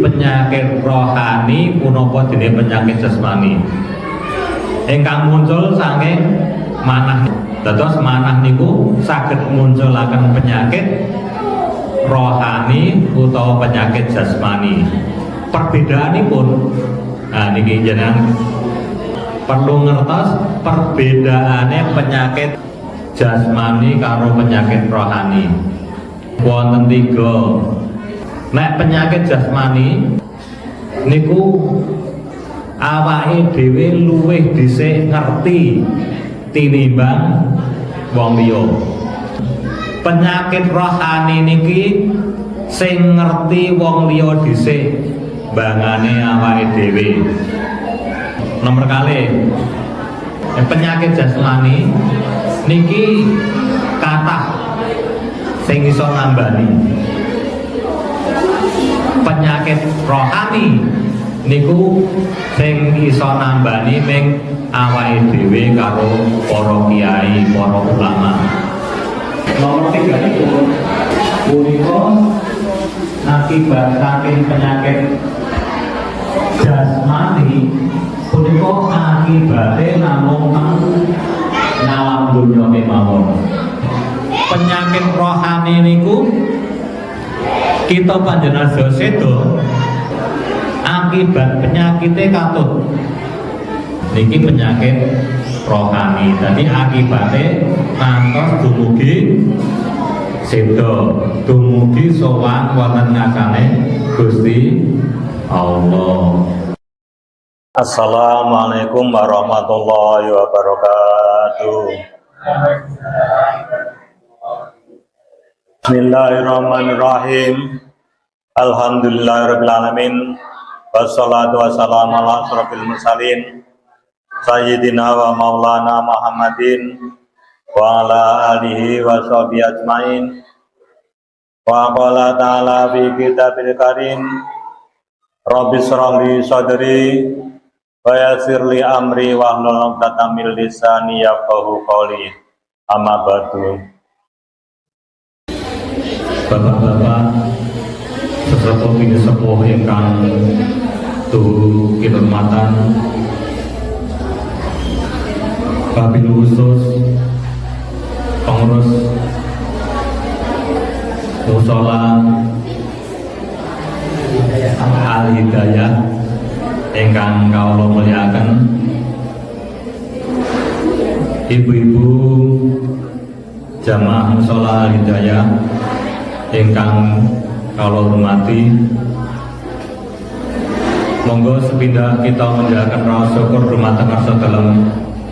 penyakit rohani punapa dene penyakit jasmani ingkang muncul saking manah. Dados manah niku saged munculaken penyakit rohani utawa penyakit jasmani. Perbedaanipun niki jenengan perlu ngertos perbedaane penyakit jasmani karo penyakit rohani. Wonten tiga. Nek penyakit jasmani niku awake dhewe luwih dhisik ngerti tinimbang wong liya. Penyakit rohani niki sing ngerti wong liya dhisik bangane awake dhewe. Nomor kali penyakit jasmani niki kathah sing iso nambani. Penyakit rohani niku sing iso nambani ming awake dhewe karo para kiai, para ulama. Nomor 3 niku punika akibat saking penyakit jasmani punika akibate namung ngalam donya mawon. Penyakit rohani niku kita panjenengan sedo akibat penyakitnya katut niki penyakit rohani. Jadi akibatnya ngantos dumugi sedo, dumugi sowan wonten ngarsane Gusti Allah. Assalamualaikum warahmatullahi wabarakatuh. Bismillahirrahmanirrahim. Alhamdulillahirrahmanirrahim. Wassalatu wassalamu ala asrofil mursalin Sayyidina wa maulana Muhammadin wa ala alihi wa sahbihi ajmain. Wa qala ta'ala fi kitabil karim Rabbi shrah li sadri wa yassir li amri wa hlul 'uqdatam min lisani yafqahu qawli. Amma ba'du. Bapak-bapak sesepuh ingkang tuhu kehormatan, wabil khusus pengurus mushola Al Hidayah ingkang kawula mulyakaken, ibu-ibu jamaah mushola Al Hidayah ingkang kalau hormati, monggo sepindah kita menjalankan rasa syukur dumateng karsa dalem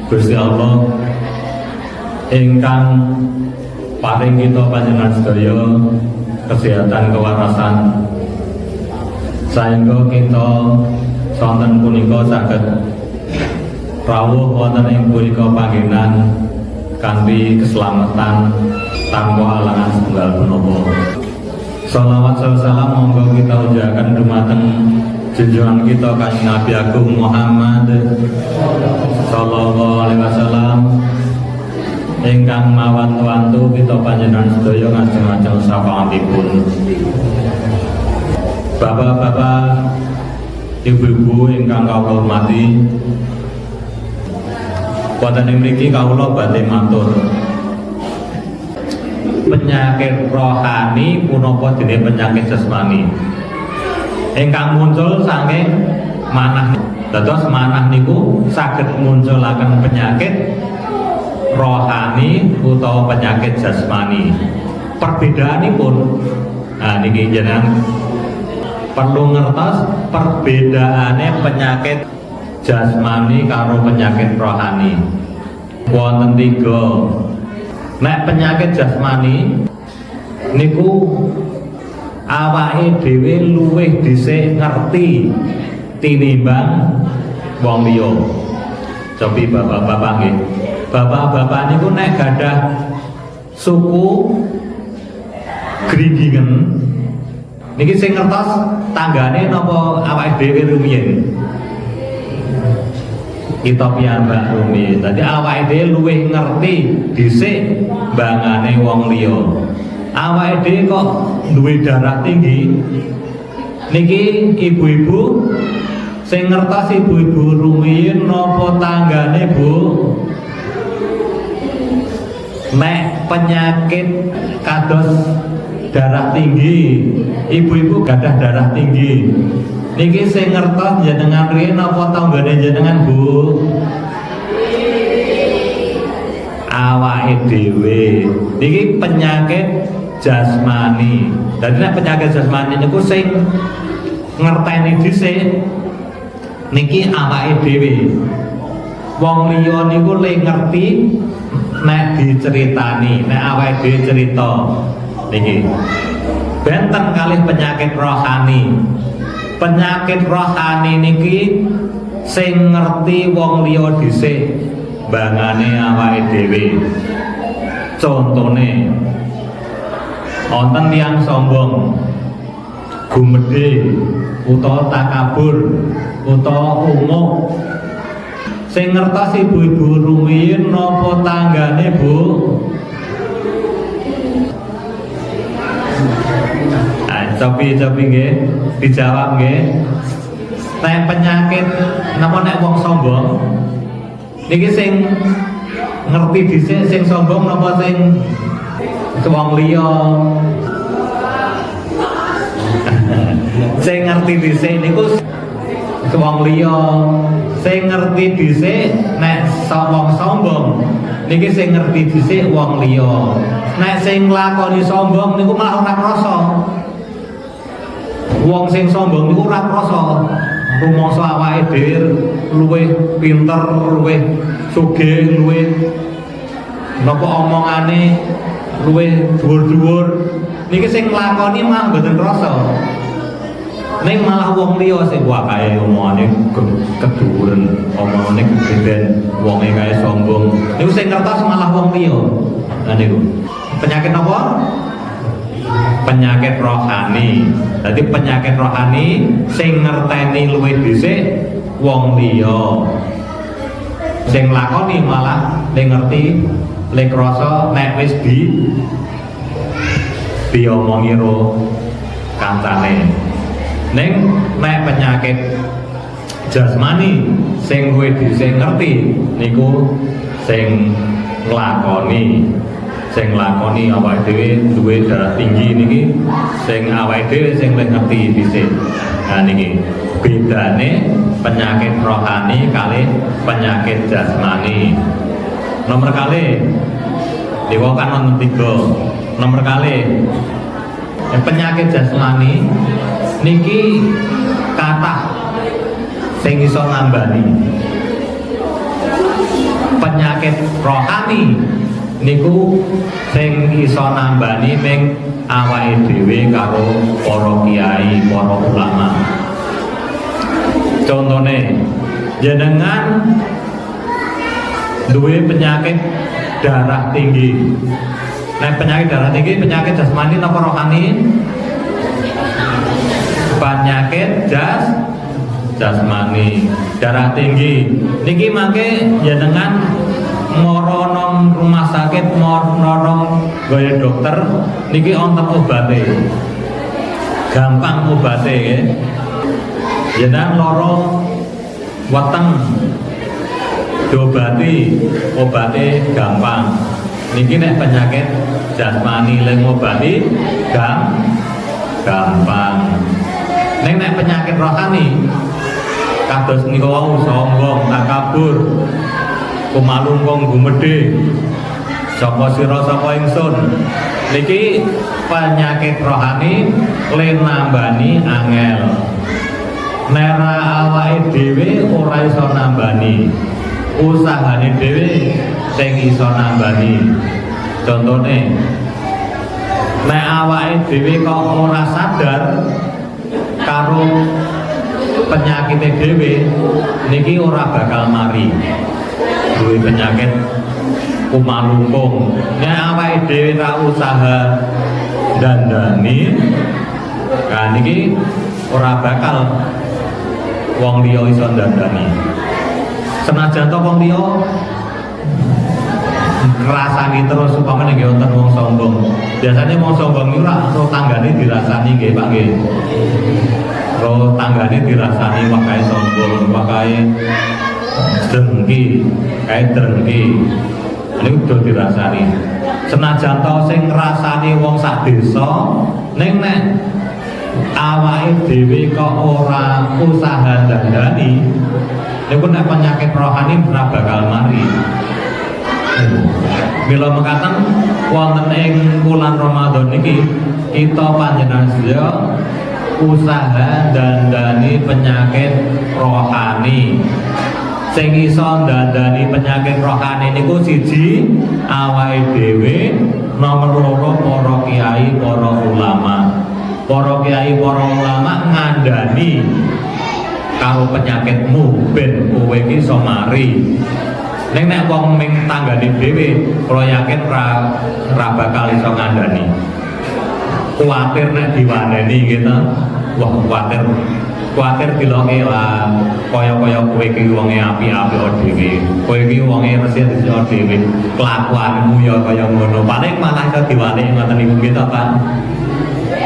Gusti Allah ingkang paring kita panjenengan sedaya kesehatan kewarasan sehingga kita sonten punika saged rawuh wonten ing punika panggenan kanthi keselamatan tanpa halangan setunggal punapa. Shalawat salam monggo kita ujakan dumateng junjungan kita Kanjeng Nabi Agung Muhammad sallallahu alaihi wasallam ingkang mawantu kita panjenengan sedaya ngajeng-ajeng syafaatipun. Bapak-bapak, ibu-ibu ingkang kawula hormati, wonten ing mriki kawula badhe matur penyakit rohani punapa dene penyakit jasmani ingkang muncul saking manah. Dados manah niku saged munculaken penyakit rohani utawa penyakit jasmani. Perbedaanipun niki jenengan perlu ngertos perbedaane penyakit jasmani karo penyakit rohani. Wonten tiga. Nek penyakit jasmani niku awake dhewe luwih dhisik ngerti tinimbang wong liya. Cobi bapak-bapak nggih. Bapak-bapak niku nek gadah suku Gringgingen niki sing ngertos tanggane napa awake dhewe rumiyin. Kita piyambak rumiyin. Dadi awake dhewe luwih ngerti dhisik bangane wong liya. Awake dhewe kok duwe darah tinggi Niki ibu-ibu sing ngertos ibu-ibu rumiyin napa tanggane Bu? Nek penyakit kados darah tinggi, ibu-ibu gadah darah tinggi. Niki sing ngertos jenengan riyen napa tanggane jenengan Bu? Awake dhewe. Niki penyakit jasmani. Dadi nek penyakit jasmani niku sing ngerteni dhisik niki awake dhewe. Wong liya niku le ngerti nek diceritani, nek awake dhewe cerita niki. Benten kalih penyakit rohani. Penyakit rohani niki sing ngerti wong liya dhisik bangane awake dhewe. Contone wonten tiyang sombong, gumedhe, utawa takabur, utawa umuk. Sing ngertos ibu-ibu rumiyin napa tanggane Bu? Cobi nggih, dijawab nggih. Nek penyakit napa nek wong sombong niki sing ngerti dhisik sing sombong napa sing wong liya? Sing ngerti dhisik niku wong liya. Sing ngerti dhisik nek wong sombong niki sing ngerti dhisik wong liya. Nek sing nglakoni sombong niku malah ora krasa. Wong sing sombong niku ora krasa. Rumangsa awake dhewe luwih pinter, luwih sugih, luwih napa omongane luwih dhuwur-dhuwur. Niki sing nglakoni malah mboten krasa. Ning malah wong liya sing kae omongane kedhuwuren, omongane gedhen, wonge kae sombong. Niku sing ngertos malah wong liya. Lah niku. Penyakit apa? Penyakit rohani. Jadi penyakit rohani sing ngerteni luwih dhisik wong liya. Sing lakoni malah ning ngerti, le krasa nek wis diomongi karo kancane. Ning nek penyakit jasmani sing luwih dhisik ngerti niku sing nglakoni. Sing lakoni awake dhewe duwe darah tinggi niki sing awake dhewe sing luwih ngerti dhisik. Nah niki bedane penyakit rohani kali penyakit jasmani. Nomor kali dewa kan wonten 3. Nomor kali penyakit jasmani niki kathah sing iso nambani. Penyakit rohani niku sing iso nambani ning awake dhewe karo para kiai, para ulama. Contone jenengan duwe penyakit darah tinggi. Nek penyakit darah tinggi penyakit jasmani napa rohani? Penyakit jasmani. Darah tinggi niki mangke jenengan mara nang rumah sakit, mara gaya dokter niki wonten obate. Gampang obate nggih. Jenengan lara weteng diobati, obate gampang. Niki nek penyakit jasmani le ngobati gampang. Nek penyakit rohani kados niku wau sombong, takabur, kumalungkung gumedhe, sapa sira sapa ingsun. Niki penyakit rohani le nambani angel. Nek awake dhewe ora iso nambani, usahane dhewe sing iso nambani. Contone nek awake dhewe kok ora sadar karo penyakit dhewe niki ora bakal mari duwe penyakit kumalungkung. Nek awake dhewe ra usaha dandani kan niki ora bakal wong liya iso dandani. Senajan to wong liya ngrasani terus upamane nggih wonten wong sombong. Biasanya wong sombong niku ora tanggane dirasani nggih Pak nggih. ini dirasani wakai sombong, wakai dengki, kayak drengki. Ini udah dirasani. Senajan to sing ngrasani wong sak desa, ning nek awake dhewe kok ora usaha dandani, niku nek penyakit rohani ora bakal mari. Mila mekaten wonten ing wulan Ramadan niki kita panjenengan sedaya usaha dandani penyakit rohani. Sing iso dandani penyakit rohani niku siji awake dhewe, nomor loro para kiai, para ulama. Para kiai, para ulama ngandani karo penyakitmu ben kowe iki iso mari. Ning nek wong ming tanggane dhewe, kula yakin ra bakal iso ngandani. Kuwatir nek diwaneni gitu. Wah, kuwatir diloke lah kaya-kaya kowe iki wonge apik-apik dhewe. Kowe iki wonge resik-resik dhewe. Kelakuanmu ya kaya ngono. Paling malah iso diwani ngoten niku gitu, Pak.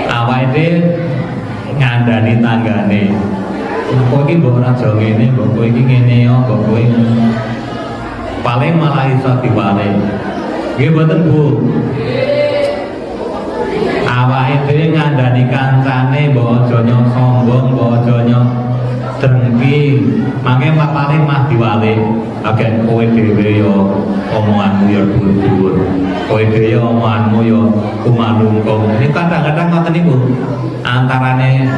Awake dhewe ngandani tanggane. Kowe iki mbok ora aja ngene, mbok kowe iki ngene ya, mbok kowe paling malah iso diwale. Nggih mboten Bu. Awake dhewe ngandani kancane mbok aja sombong, mbok aja drengki. Mangke paling mah diwale. Agek kowe dhewe yo omonganmu yo dhuwur-dhuwur. Kowe dhewe omonganmu yo kumalungkung. Ini kadang-kadang ngoten niku. Antarane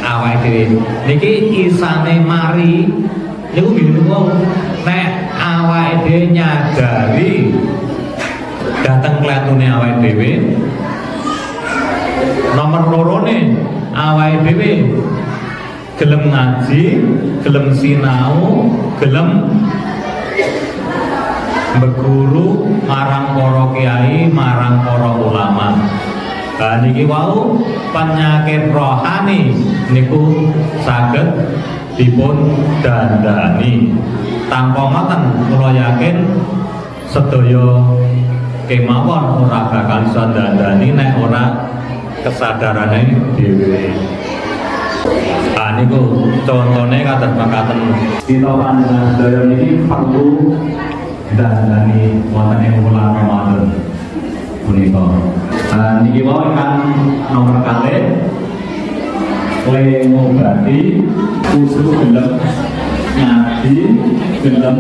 awake dhewe niki isane mari niku nggih wong nek awake dhewe nyadari dateng kletune awake dhewe. Nomor lorone awake dhewe gelem ngaji, gelem sinau, gelem beguru marang para kiai, marang para ulama. Nah niki wau penyakit rohani niku saged dipun dandani. Tanpa ngoten kula yakin sedaya kemawon ora bakal iso dandani nek ora kesadarane dhewe. Ah niku contone kados makaten. Kita panjenengan sedaya niki perlu dandani wonten ing wulan Ramadan punika. Niki wae kan nomor kalih le ngobati usul gelem ngaji, gelem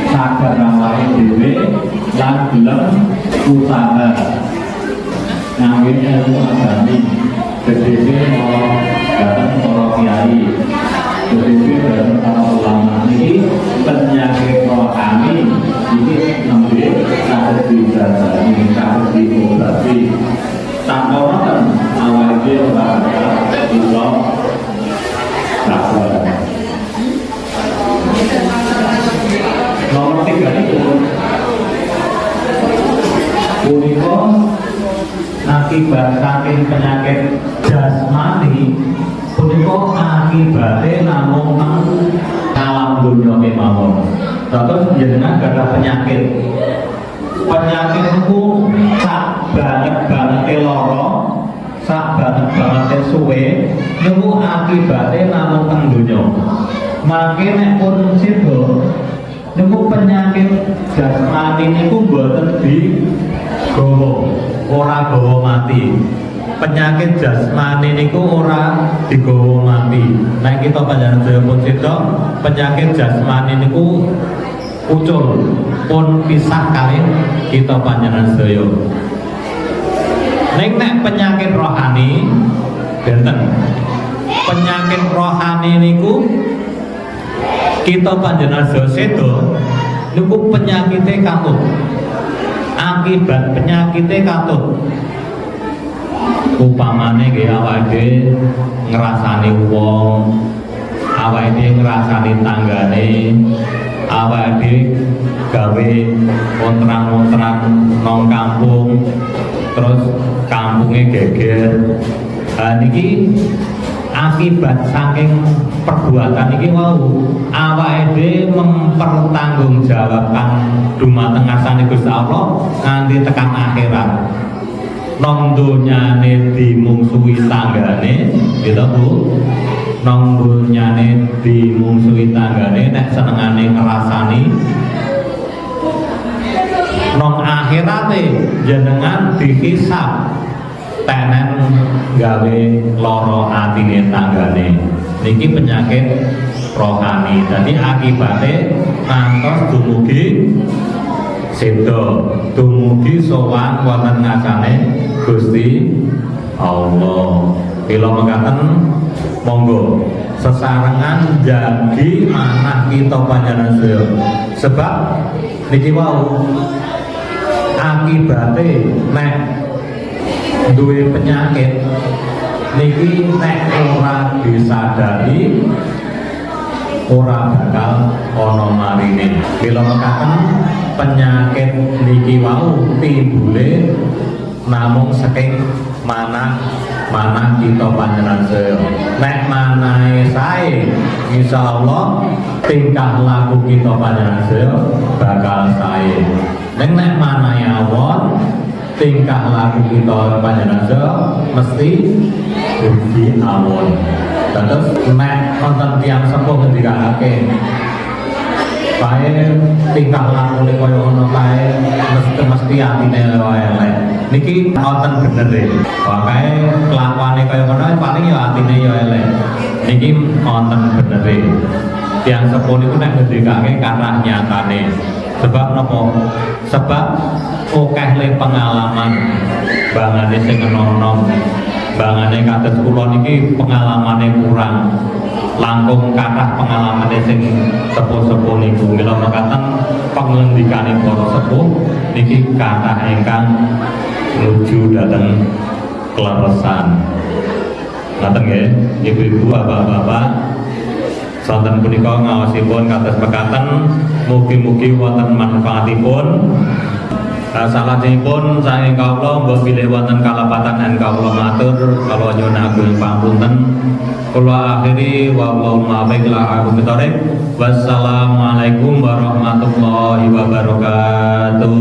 sadar awake dhewe lan gelem usaha ngawit ilmu agami. Kedhewe mau datang para kiai, kedhewe datang para ulama. Ini penyakit rohani ini nembe saged dijajani, saged diobati. Tanpa wonten awake dhewe ora bakal iso sabar. Nomor 3 itu punika akibat saking penyakit jasmani punika akibate namung teng alam dunya kemawon. Terus jenengan gadah penyakit itu sak banget lara, sak banget suwe niku akibate namung teng dunya. Mangke nek pun sida niku penyakit jasmani niku mboten digawa, ora gawa mati. Penyakit jasmani niku ora digawa mati. Nek kita panjenengan pun sida penyakit jasmani niku ucul pun pisah kali kita panjenengan sedaya. Nek penyakit rohani benten. Penyakit rohani niku kita panjenengan sedaya niku penyakite katut. Akibat penyakite katut. Upamane nggih awake ngrasani wong, awake ngrasani tanggane, awake gawe kontrak-kontrak nang kampung, terus kampunge geger. Niki akibat saking perbuatan iki wau awake dhewe mempertanggungjawabkan dumateng ngarsane Gusti Allah nganti tekan akhirat. Nang donyane dimungsuhi tanggane, gitu Bu. nang dunyane dimungsuhi tanggane nek senengane ngrasani nang akhirate jenengan dihisab tenen gawe loro atine tanggane niki penyakit rohani. Jadi akibate ngantos dumugi sedo dumugi sowan wonten ngarsane Gusti Allah. Bila mekaten monggo sesarengan jadi manah kita panjenengan sedaya. Sebab niki wau akibate nek duwe penyakit niki nek ora disadari ora bakal ana marine. Bila mekaten penyakit niki wau timbule namung saking manah kita panjenengan sedaya. Nek manahe sae insyaallah tingkah laku kita panjenengan sedaya bakal sae. Nek manahe awon tingkah laku kita panjenengan sedaya mesti ugi awon. Terus nek wonten tiyang sepuh ngendikake kae tingkah lakune kaya ngono kae mesti atine elek. Niki wonten bener e. Kae kelakuane kaya ngono paling ya atine ya elek. Niki wonten bener e. Tiyang sepuh niku nek ngendikake karena nyatane. Sebab napa? Sebab akeh le pengalaman bangane sing enom-enom. Bangane kados kula niki pengalamane kurang. Langkung kathah pengalamane sing sepuh-sepuh niku. Mila mekaten panglendikane para sepuh niki kathah ingkang nuju dhateng kleresan. Ngaten nggih, ibu-ibu, bapak-bapak. Sonten punika ngaosipun kados mekaten, mugi-mugi wonten manfaatipun. Salajengipun saking kawula mbok bilih wonten kalapatan lan kawula matur kala nyuwun agung pangapunten. Kula akhiri wallahu muwaffiq ila aqwamit thoriq. Wassalamualaikum warahmatullahi wabarakatuh.